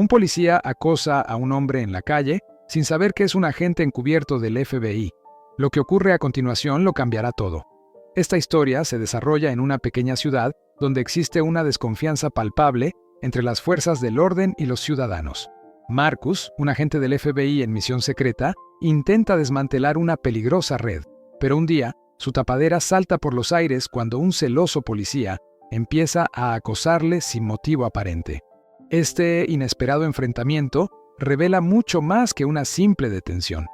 Un policía acosa a un hombre en la calle sin saber que es un agente encubierto del FBI. Lo que ocurre a continuación lo cambiará todo. Esta historia se desarrolla en una pequeña ciudad donde existe una desconfianza palpable entre las fuerzas del orden y los ciudadanos. Marcus, un agente del FBI en misión secreta, intenta desmantelar una peligrosa red, pero un día su tapadera salta por los aires cuando un celoso policía empieza a acosarle sin motivo aparente. Este inesperado enfrentamiento revela mucho más que una simple detención.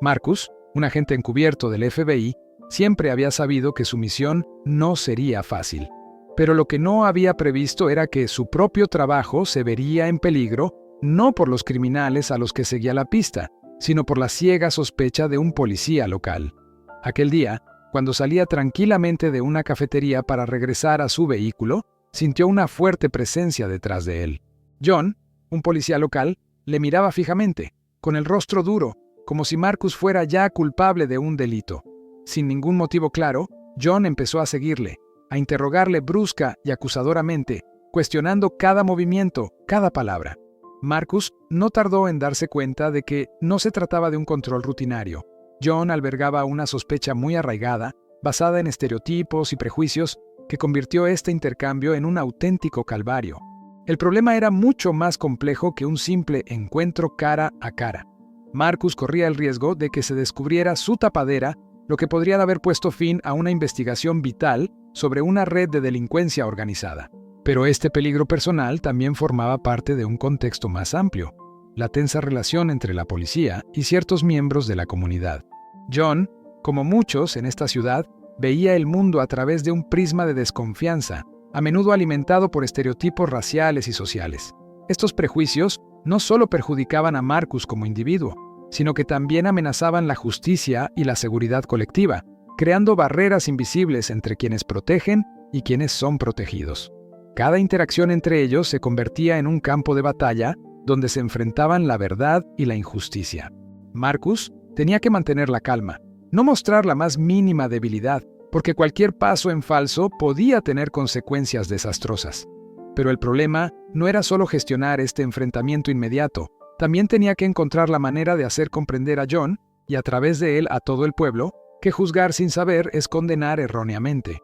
Marcus, un agente encubierto del FBI, siempre había sabido que su misión no sería fácil. Pero lo que no había previsto era que su propio trabajo se vería en peligro no por los criminales a los que seguía la pista, sino por la ciega sospecha de un policía local. Aquel día, cuando salía tranquilamente de una cafetería para regresar a su vehículo, sintió una fuerte presencia detrás de él. John, un policía local, le miraba fijamente, con el rostro duro, como si Marcus fuera ya culpable de un delito. Sin ningún motivo claro, John empezó a seguirle, a interrogarle brusca y acusadoramente, cuestionando cada movimiento, cada palabra. Marcus no tardó en darse cuenta de que no se trataba de un control rutinario. John albergaba una sospecha muy arraigada, basada en estereotipos y prejuicios, que convirtió este intercambio en un auténtico calvario. El problema era mucho más complejo que un simple encuentro cara a cara. Marcus corría el riesgo de que se descubriera su tapadera, lo que podría haber puesto fin a una investigación vital sobre una red de delincuencia organizada. Pero este peligro personal también formaba parte de un contexto más amplio, la tensa relación entre la policía y ciertos miembros de la comunidad. John, como muchos en esta ciudad, veía el mundo a través de un prisma de desconfianza, a menudo alimentado por estereotipos raciales y sociales. Estos prejuicios no solo perjudicaban a Marcus como individuo, sino que también amenazaban la justicia y la seguridad colectiva, creando barreras invisibles entre quienes protegen y quienes son protegidos. Cada interacción entre ellos se convertía en un campo de batalla donde se enfrentaban la verdad y la injusticia. Marcus tenía que mantener la calma, no mostrar la más mínima debilidad, porque cualquier paso en falso podía tener consecuencias desastrosas. Pero el problema no era solo gestionar este enfrentamiento inmediato, también tenía que encontrar la manera de hacer comprender a John, y a través de él a todo el pueblo, que juzgar sin saber es condenar erróneamente.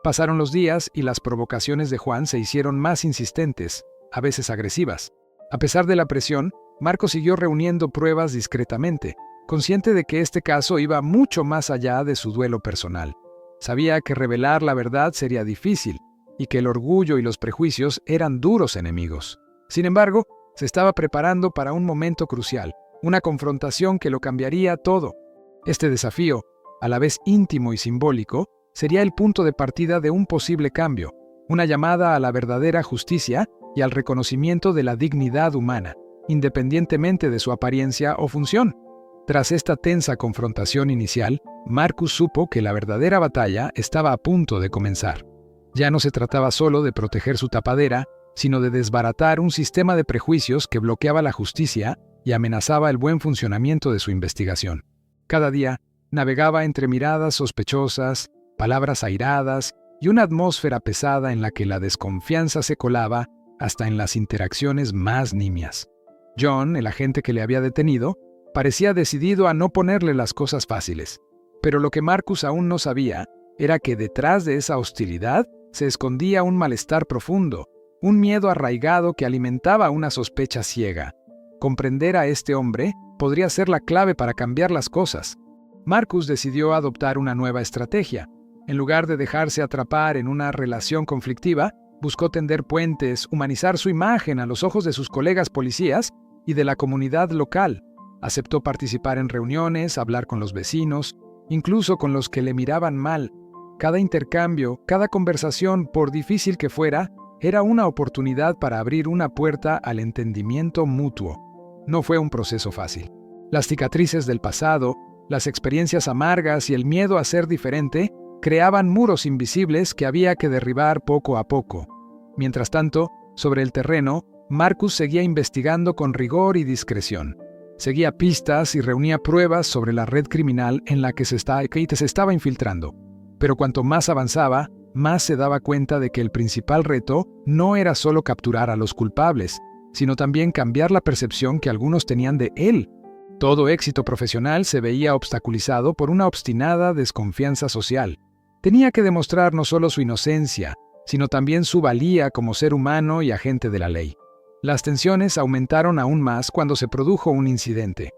Pasaron los días y las provocaciones de Juan se hicieron más insistentes, a veces agresivas. A pesar de la presión, Marcos siguió reuniendo pruebas discretamente, consciente de que este caso iba mucho más allá de su duelo personal. Sabía que revelar la verdad sería difícil y que el orgullo y los prejuicios eran duros enemigos. Sin embargo, se estaba preparando para un momento crucial, una confrontación que lo cambiaría todo. Este desafío, a la vez íntimo y simbólico, sería el punto de partida de un posible cambio, una llamada a la verdadera justicia y al reconocimiento de la dignidad humana, independientemente de su apariencia o función. Tras esta tensa confrontación inicial, Marcus supo que la verdadera batalla estaba a punto de comenzar. Ya no se trataba solo de proteger su tapadera, sino de desbaratar un sistema de prejuicios que bloqueaba la justicia y amenazaba el buen funcionamiento de su investigación. Cada día, navegaba entre miradas sospechosas, palabras airadas y una atmósfera pesada en la que la desconfianza se colaba hasta en las interacciones más nimias. John, el agente que le había detenido, parecía decidido a no ponerle las cosas fáciles. Pero lo que Marcus aún no sabía era que detrás de esa hostilidad se escondía un malestar profundo, un miedo arraigado que alimentaba una sospecha ciega. Comprender a este hombre podría ser la clave para cambiar las cosas. Marcus decidió adoptar una nueva estrategia. En lugar de dejarse atrapar en una relación conflictiva, buscó tender puentes, humanizar su imagen a los ojos de sus colegas policías y de la comunidad local. Aceptó participar en reuniones, hablar con los vecinos, incluso con los que le miraban mal. Cada intercambio, cada conversación, por difícil que fuera, era una oportunidad para abrir una puerta al entendimiento mutuo. No fue un proceso fácil. Las cicatrices del pasado, las experiencias amargas y el miedo a ser diferente creaban muros invisibles que había que derribar poco a poco. Mientras tanto, sobre el terreno, Marcus seguía investigando con rigor y discreción. Seguía pistas y reunía pruebas sobre la red criminal en la que se estaba infiltrando. Pero cuanto más avanzaba, más se daba cuenta de que el principal reto no era solo capturar a los culpables, sino también cambiar la percepción que algunos tenían de él. Todo éxito profesional se veía obstaculizado por una obstinada desconfianza social. Tenía que demostrar no solo su inocencia, sino también su valía como ser humano y agente de la ley. Las tensiones aumentaron aún más cuando se produjo un incidente.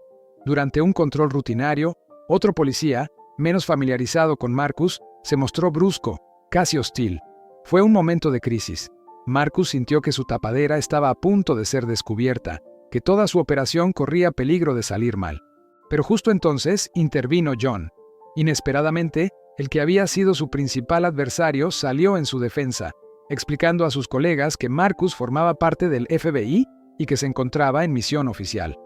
Durante un control rutinario, otro policía, menos familiarizado con Marcus, se mostró brusco, casi hostil. Fue un momento de crisis. Marcus sintió que su tapadera estaba a punto de ser descubierta, que toda su operación corría peligro de salir mal. Pero justo entonces intervino John. Inesperadamente, el que había sido su principal adversario salió en su defensa, explicando a sus colegas que Marcus formaba parte del FBI y que se encontraba en misión oficial.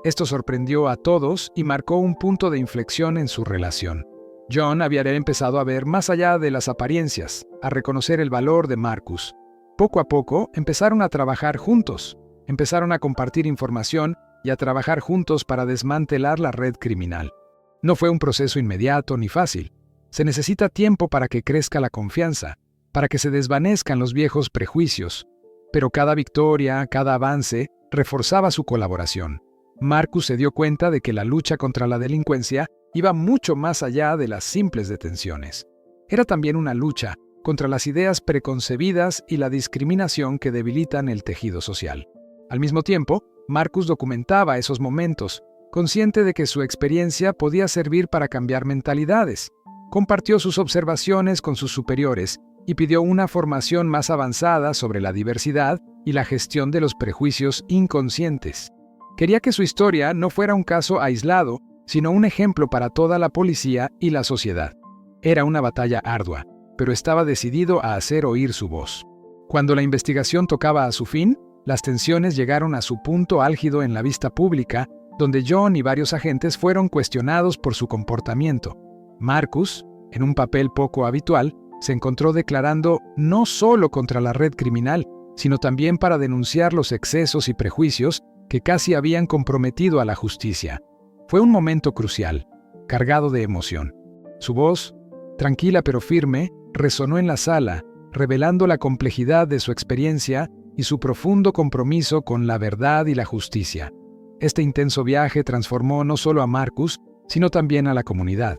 Esto sorprendió a todos y marcó un punto de inflexión en su relación. John había empezado a ver más allá de las apariencias, a reconocer el valor de Marcus. Poco a poco empezaron a trabajar juntos, empezaron a compartir información y a trabajar juntos para desmantelar la red criminal. No fue un proceso inmediato ni fácil. Se necesita tiempo para que crezca la confianza, para que se desvanezcan los viejos prejuicios. Pero cada victoria, cada avance, reforzaba su colaboración. Marcus se dio cuenta de que la lucha contra la delincuencia iba mucho más allá de las simples detenciones. Era también una lucha contra las ideas preconcebidas y la discriminación que debilitan el tejido social. Al mismo tiempo, Marcus documentaba esos momentos, consciente de que su experiencia podía servir para cambiar mentalidades. Compartió sus observaciones con sus superiores y pidió una formación más avanzada sobre la diversidad y la gestión de los prejuicios inconscientes. Quería que su historia no fuera un caso aislado, sino un ejemplo para toda la policía y la sociedad. Era una batalla ardua, pero estaba decidido a hacer oír su voz. Cuando la investigación tocaba a su fin, las tensiones llegaron a su punto álgido en la vista pública, donde John y varios agentes fueron cuestionados por su comportamiento. Marcus, en un papel poco habitual, se encontró declarando no solo contra la red criminal, sino también para denunciar los excesos y prejuicios que casi habían comprometido a la justicia. Fue un momento crucial, cargado de emoción. Su voz, tranquila pero firme, resonó en la sala, revelando la complejidad de su experiencia y su profundo compromiso con la verdad y la justicia. Este intenso viaje transformó no solo a Marcus, sino también a la comunidad.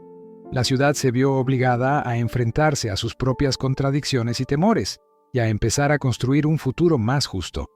La ciudad se vio obligada a enfrentarse a sus propias contradicciones y temores, y a empezar a construir un futuro más justo.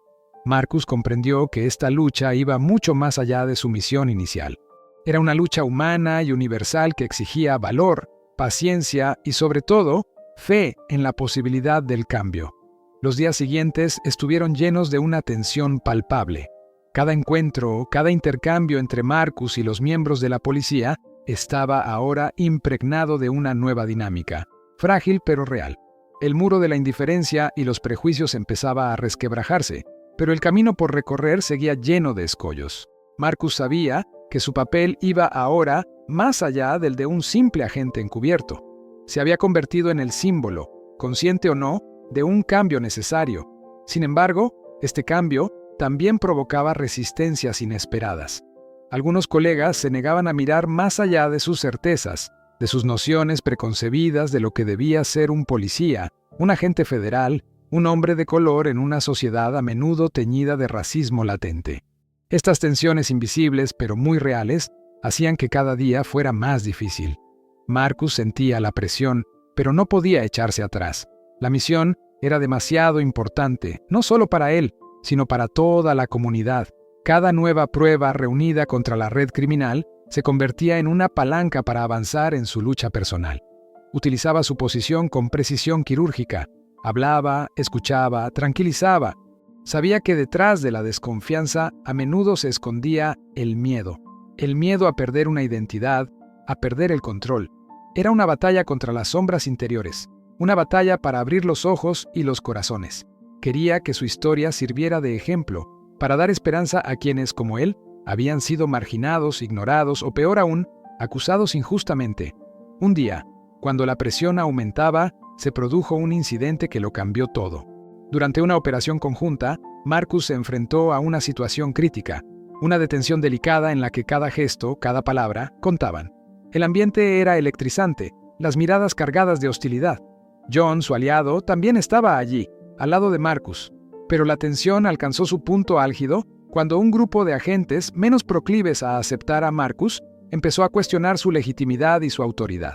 Marcus comprendió que esta lucha iba mucho más allá de su misión inicial. Era una lucha humana y universal que exigía valor, paciencia y, sobre todo, fe en la posibilidad del cambio. Los días siguientes estuvieron llenos de una tensión palpable. Cada encuentro, cada intercambio entre Marcus y los miembros de la policía estaba ahora impregnado de una nueva dinámica, frágil pero real. El muro de la indiferencia y los prejuicios empezaba a resquebrajarse, pero el camino por recorrer seguía lleno de escollos. Marcus sabía que su papel iba ahora más allá del de un simple agente encubierto. Se había convertido en el símbolo, consciente o no, de un cambio necesario. Sin embargo, este cambio también provocaba resistencias inesperadas. Algunos colegas se negaban a mirar más allá de sus certezas, de sus nociones preconcebidas de lo que debía ser un policía, un agente federal, un hombre de color en una sociedad a menudo teñida de racismo latente. Estas tensiones invisibles, pero muy reales, hacían que cada día fuera más difícil. Marcus sentía la presión, pero no podía echarse atrás. La misión era demasiado importante, no solo para él, sino para toda la comunidad. Cada nueva prueba reunida contra la red criminal se convertía en una palanca para avanzar en su lucha personal. Utilizaba su posición con precisión quirúrgica. Hablaba, escuchaba, tranquilizaba. Sabía que detrás de la desconfianza a menudo se escondía el miedo a perder una identidad, a perder el control. Era una batalla contra las sombras interiores, una batalla para abrir los ojos y los corazones. Quería que su historia sirviera de ejemplo, para dar esperanza a quienes, como él, habían sido marginados, ignorados o peor aún, acusados injustamente. Un día, cuando la presión aumentaba, se produjo un incidente que lo cambió todo. Durante una operación conjunta, Marcus se enfrentó a una situación crítica, una detención delicada en la que cada gesto, cada palabra, contaban. El ambiente era electrizante, las miradas cargadas de hostilidad. John, su aliado, también estaba allí, al lado de Marcus. Pero la tensión alcanzó su punto álgido cuando un grupo de agentes menos proclives a aceptar a Marcus empezó a cuestionar su legitimidad y su autoridad.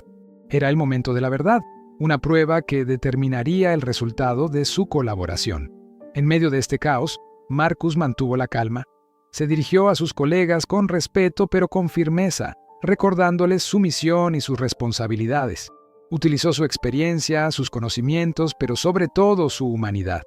Era el momento de la verdad, una prueba que determinaría el resultado de su colaboración. En medio de este caos, Marcus mantuvo la calma. Se dirigió a sus colegas con respeto pero con firmeza, recordándoles su misión y sus responsabilidades. Utilizó su experiencia, sus conocimientos, pero sobre todo su humanidad.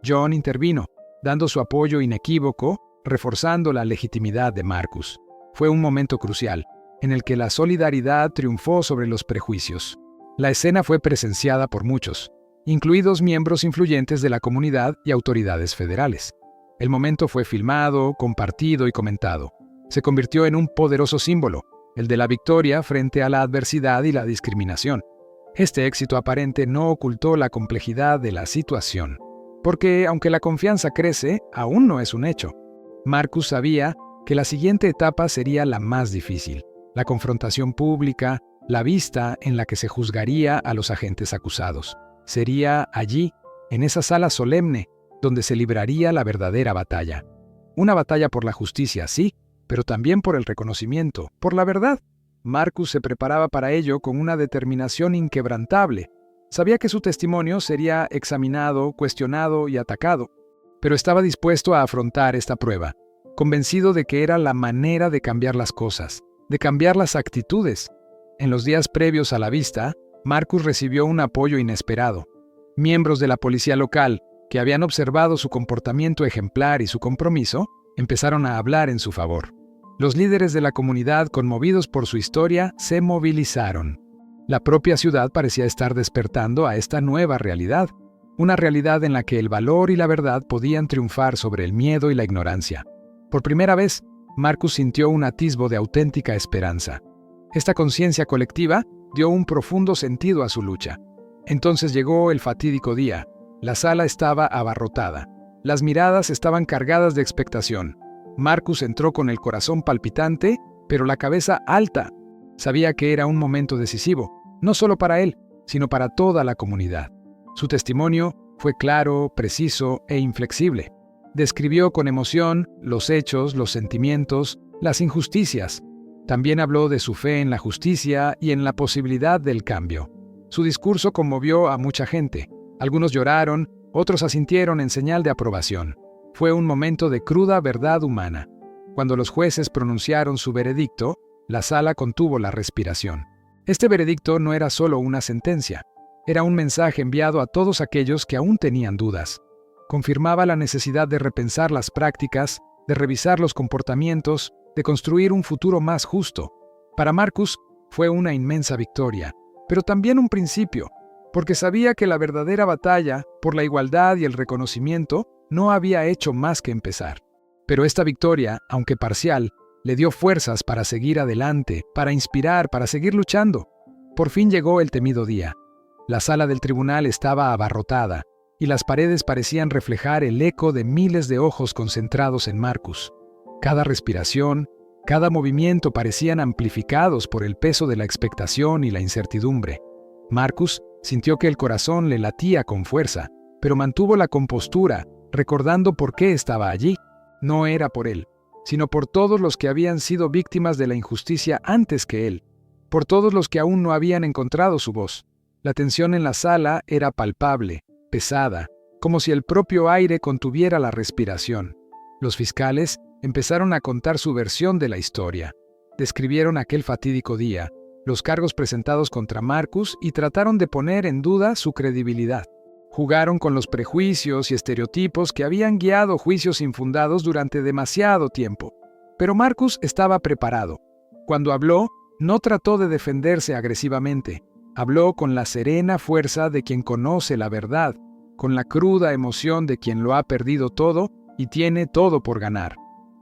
John intervino, dando su apoyo inequívoco, reforzando la legitimidad de Marcus. Fue un momento crucial, en el que la solidaridad triunfó sobre los prejuicios. La escena fue presenciada por muchos, incluidos miembros influyentes de la comunidad y autoridades federales. El momento fue filmado, compartido y comentado. Se convirtió en un poderoso símbolo, el de la victoria frente a la adversidad y la discriminación. Este éxito aparente no ocultó la complejidad de la situación, porque aunque la confianza crece, aún no es un hecho. Marcus sabía que la siguiente etapa sería la más difícil, la confrontación pública, la vista en la que se juzgaría a los agentes acusados. Sería allí, en esa sala solemne, donde se libraría la verdadera batalla. Una batalla por la justicia, sí, pero también por el reconocimiento, por la verdad. Marcus se preparaba para ello con una determinación inquebrantable. Sabía que su testimonio sería examinado, cuestionado y atacado, pero estaba dispuesto a afrontar esta prueba, convencido de que era la manera de cambiar las cosas, de cambiar las actitudes. En los días previos a la vista, Marcus recibió un apoyo inesperado. Miembros de la policía local, que habían observado su comportamiento ejemplar y su compromiso, empezaron a hablar en su favor. Los líderes de la comunidad, conmovidos por su historia, se movilizaron. La propia ciudad parecía estar despertando a esta nueva realidad, una realidad en la que el valor y la verdad podían triunfar sobre el miedo y la ignorancia. Por primera vez, Marcus sintió un atisbo de auténtica esperanza. Esta conciencia colectiva dio un profundo sentido a su lucha. Entonces llegó el fatídico día. La sala estaba abarrotada. Las miradas estaban cargadas de expectación. Marcus entró con el corazón palpitante, pero la cabeza alta. Sabía que era un momento decisivo, no solo para él, sino para toda la comunidad. Su testimonio fue claro, preciso e inflexible. Describió con emoción los hechos, los sentimientos, las injusticias. También habló de su fe en la justicia y en la posibilidad del cambio. Su discurso conmovió a mucha gente. Algunos lloraron, otros asintieron en señal de aprobación. Fue un momento de cruda verdad humana. Cuando los jueces pronunciaron su veredicto, la sala contuvo la respiración. Este veredicto no era solo una sentencia, era un mensaje enviado a todos aquellos que aún tenían dudas. Confirmaba la necesidad de repensar las prácticas, de revisar los comportamientos, de construir un futuro más justo. Para Marcus fue una inmensa victoria, pero también un principio, porque sabía que la verdadera batalla por la igualdad y el reconocimiento no había hecho más que empezar. Pero esta victoria, aunque parcial, le dio fuerzas para seguir adelante, para inspirar, para seguir luchando. Por fin llegó el temido día. La sala del tribunal estaba abarrotada, y las paredes parecían reflejar el eco de miles de ojos concentrados en Marcus. Cada respiración, cada movimiento parecían amplificados por el peso de la expectación y la incertidumbre. Marcus sintió que el corazón le latía con fuerza, pero mantuvo la compostura, recordando por qué estaba allí. No era por él, sino por todos los que habían sido víctimas de la injusticia antes que él, por todos los que aún no habían encontrado su voz. La tensión en la sala era palpable, pesada, como si el propio aire contuviera la respiración. Los fiscales empezaron a contar su versión de la historia. Describieron aquel fatídico día, los cargos presentados contra Marcus y trataron de poner en duda su credibilidad. Jugaron con los prejuicios y estereotipos que habían guiado juicios infundados durante demasiado tiempo. Pero Marcus estaba preparado. Cuando habló, no trató de defenderse agresivamente. Habló con la serena fuerza de quien conoce la verdad, con la cruda emoción de quien lo ha perdido todo y tiene todo por ganar.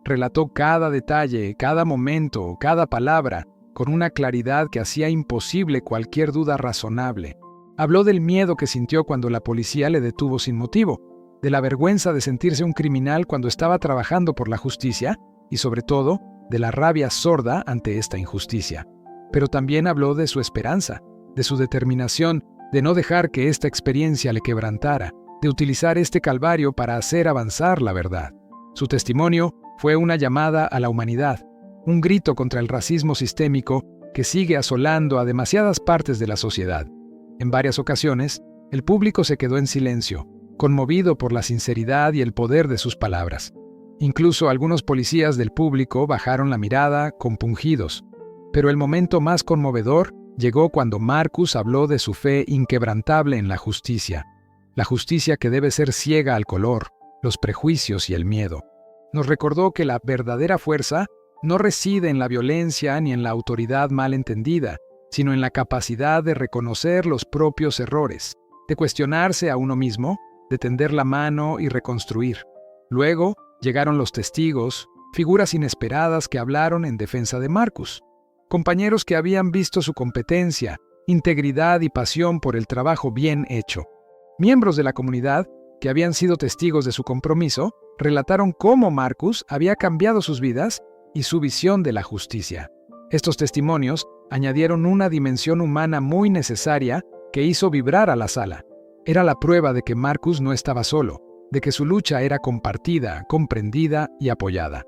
Relató cada detalle, cada momento, cada palabra, con una claridad que hacía imposible cualquier duda razonable. Habló del miedo que sintió cuando la policía le detuvo sin motivo, de la vergüenza de sentirse un criminal cuando estaba trabajando por la justicia y, sobre todo, de la rabia sorda ante esta injusticia. Pero también habló de su esperanza, de su determinación de no dejar que esta experiencia le quebrantara, de utilizar este calvario para hacer avanzar la verdad. Su testimonio fue una llamada a la humanidad, un grito contra el racismo sistémico que sigue asolando a demasiadas partes de la sociedad. En varias ocasiones, el público se quedó en silencio, conmovido por la sinceridad y el poder de sus palabras. Incluso algunos policías del público bajaron la mirada, compungidos. Pero el momento más conmovedor llegó cuando Marcus habló de su fe inquebrantable en la justicia que debe ser ciega al color, los prejuicios y el miedo. Nos recordó que la verdadera fuerza no reside en la violencia ni en la autoridad mal entendida, sino en la capacidad de reconocer los propios errores, de cuestionarse a uno mismo, de tender la mano y reconstruir. Luego llegaron los testigos, figuras inesperadas que hablaron en defensa de Marcus, compañeros que habían visto su competencia, integridad y pasión por el trabajo bien hecho. Miembros de la comunidad, que habían sido testigos de su compromiso, relataron cómo Marcus había cambiado sus vidas y su visión de la justicia. Estos testimonios añadieron una dimensión humana muy necesaria que hizo vibrar a la sala. Era la prueba de que Marcus no estaba solo, de que su lucha era compartida, comprendida y apoyada.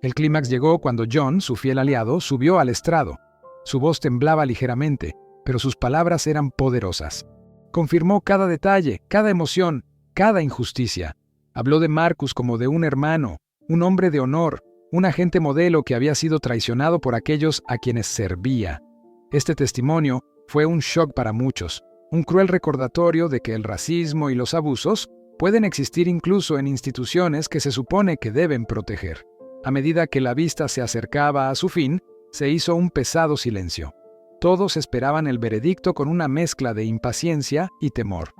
El clímax llegó cuando John, su fiel aliado, subió al estrado. Su voz temblaba ligeramente, pero sus palabras eran poderosas. Confirmó cada detalle, cada emoción, cada injusticia. Habló de Marcus como de un hermano, un hombre de honor, un agente modelo que había sido traicionado por aquellos a quienes servía. Este testimonio fue un shock para muchos, un cruel recordatorio de que el racismo y los abusos pueden existir incluso en instituciones que se supone que deben proteger. A medida que la vista se acercaba a su fin, se hizo un pesado silencio. Todos esperaban el veredicto con una mezcla de impaciencia y temor.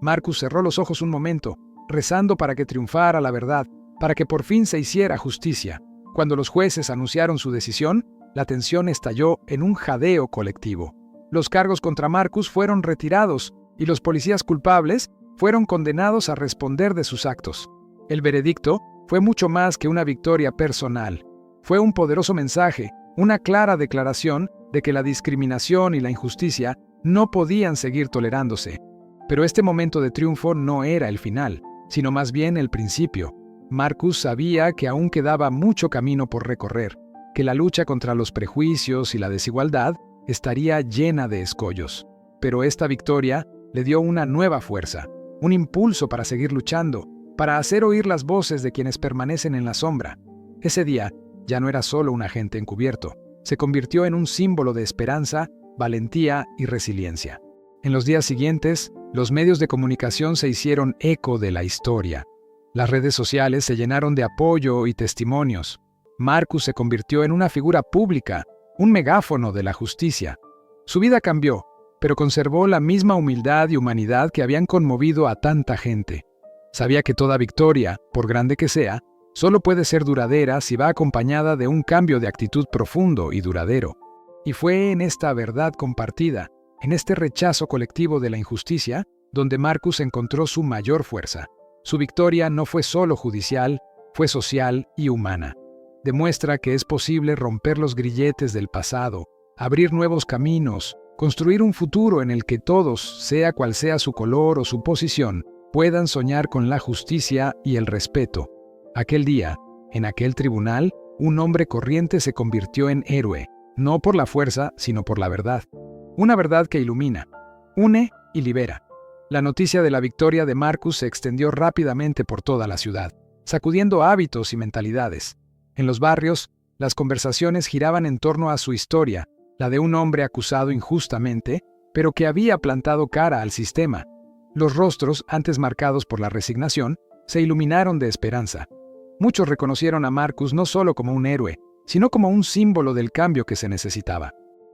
Marcus cerró los ojos un momento, rezando para que triunfara la verdad, para que por fin se hiciera justicia. Cuando los jueces anunciaron su decisión, la tensión estalló en un jadeo colectivo. Los cargos contra Marcus fueron retirados y los policías culpables fueron condenados a responder de sus actos. El veredicto fue mucho más que una victoria personal. Fue un poderoso mensaje, una clara declaración de que la discriminación y la injusticia no podían seguir tolerándose. Pero este momento de triunfo no era el final, sino más bien el principio. Marcus sabía que aún quedaba mucho camino por recorrer, que la lucha contra los prejuicios y la desigualdad estaría llena de escollos. Pero esta victoria le dio una nueva fuerza, un impulso para seguir luchando, para hacer oír las voces de quienes permanecen en la sombra. Ese día ya no era solo un agente encubierto, se convirtió en un símbolo de esperanza, valentía y resiliencia. En los días siguientes, los medios de comunicación se hicieron eco de la historia. Las redes sociales se llenaron de apoyo y testimonios. Marcus se convirtió en una figura pública, un megáfono de la justicia. Su vida cambió, pero conservó la misma humildad y humanidad que habían conmovido a tanta gente. Sabía que toda victoria, por grande que sea, solo puede ser duradera si va acompañada de un cambio de actitud profundo y duradero. Y fue en esta verdad compartida, en este rechazo colectivo de la injusticia, donde Marcus encontró su mayor fuerza. Su victoria no fue solo judicial, fue social y humana. Demuestra que es posible romper los grilletes del pasado, abrir nuevos caminos, construir un futuro en el que todos, sea cual sea su color o su posición, puedan soñar con la justicia y el respeto. Aquel día, en aquel tribunal, un hombre corriente se convirtió en héroe, no por la fuerza, sino por la verdad. Una verdad que ilumina, une y libera. La noticia de la victoria de Marcus se extendió rápidamente por toda la ciudad, sacudiendo hábitos y mentalidades. En los barrios, las conversaciones giraban en torno a su historia, la de un hombre acusado injustamente, pero que había plantado cara al sistema. Los rostros, antes marcados por la resignación, se iluminaron de esperanza. Muchos reconocieron a Marcus no solo como un héroe, sino como un símbolo del cambio que se necesitaba.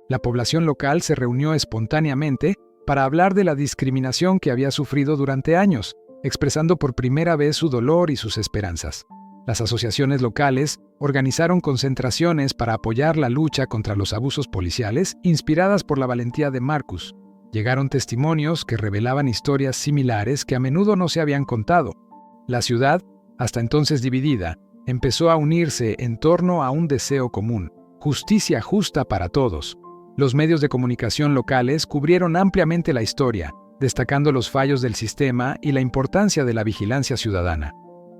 La población local se reunió espontáneamente para hablar de la discriminación que había sufrido durante años, expresando por primera vez su dolor y sus esperanzas. Las asociaciones locales organizaron concentraciones para apoyar la lucha contra los abusos policiales, inspiradas por la valentía de Marcus. Llegaron testimonios que revelaban historias similares que a menudo no se habían contado. La ciudad, hasta entonces dividida, empezó a unirse en torno a un deseo común: justicia justa para todos. Los medios de comunicación locales cubrieron ampliamente la historia, destacando los fallos del sistema y la importancia de la vigilancia ciudadana.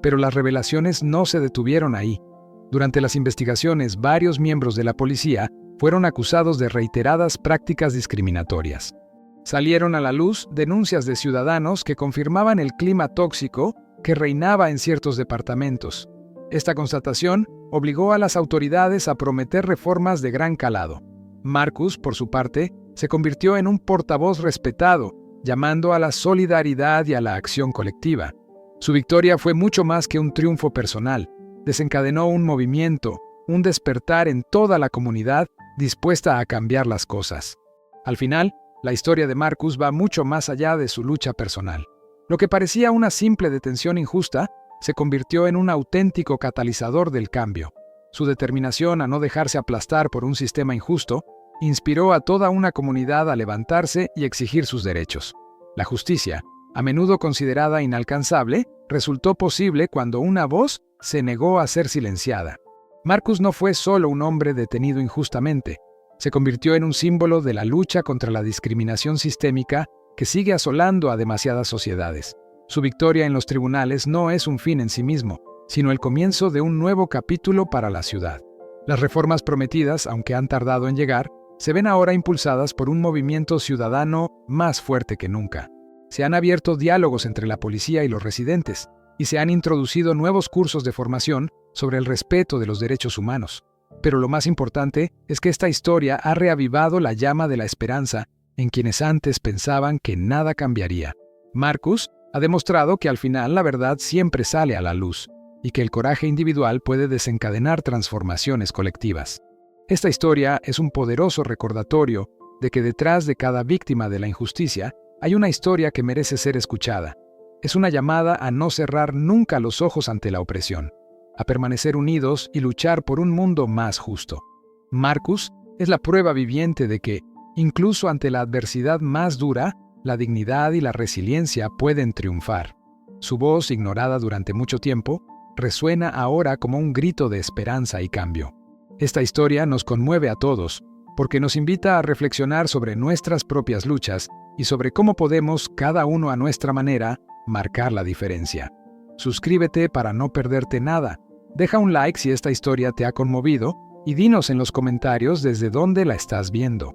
Pero las revelaciones no se detuvieron ahí. Durante las investigaciones, varios miembros de la policía fueron acusados de reiteradas prácticas discriminatorias. Salieron a la luz denuncias de ciudadanos que confirmaban el clima tóxico que reinaba en ciertos departamentos. Esta constatación obligó a las autoridades a prometer reformas de gran calado. Marcus, por su parte, se convirtió en un portavoz respetado, llamando a la solidaridad y a la acción colectiva. Su victoria fue mucho más que un triunfo personal. Desencadenó un movimiento, un despertar en toda la comunidad dispuesta a cambiar las cosas. Al final, la historia de Marcus va mucho más allá de su lucha personal. Lo que parecía una simple detención injusta se convirtió en un auténtico catalizador del cambio. Su determinación a no dejarse aplastar por un sistema injusto inspiró a toda una comunidad a levantarse y exigir sus derechos. La justicia, a menudo considerada inalcanzable, resultó posible cuando una voz se negó a ser silenciada. Marcus no fue solo un hombre detenido injustamente, se convirtió en un símbolo de la lucha contra la discriminación sistémica que sigue asolando a demasiadas sociedades. Su victoria en los tribunales no es un fin en sí mismo, sino el comienzo de un nuevo capítulo para la ciudad. Las reformas prometidas, aunque han tardado en llegar, se ven ahora impulsadas por un movimiento ciudadano más fuerte que nunca. Se han abierto diálogos entre la policía y los residentes, y se han introducido nuevos cursos de formación sobre el respeto de los derechos humanos. Pero lo más importante es que esta historia ha reavivado la llama de la esperanza en quienes antes pensaban que nada cambiaría. Marcus ha demostrado que al final la verdad siempre sale a la luz y que el coraje individual puede desencadenar transformaciones colectivas. Esta historia es un poderoso recordatorio de que detrás de cada víctima de la injusticia hay una historia que merece ser escuchada. Es una llamada a no cerrar nunca los ojos ante la opresión, a permanecer unidos y luchar por un mundo más justo. Marcus es la prueba viviente de que, incluso ante la adversidad más dura, la dignidad y la resiliencia pueden triunfar. Su voz, ignorada durante mucho tiempo, resuena ahora como un grito de esperanza y cambio. Esta historia nos conmueve a todos, porque nos invita a reflexionar sobre nuestras propias luchas y sobre cómo podemos, cada uno a nuestra manera, marcar la diferencia. Suscríbete para no perderte nada. Deja un like si esta historia te ha conmovido y dinos en los comentarios desde dónde la estás viendo.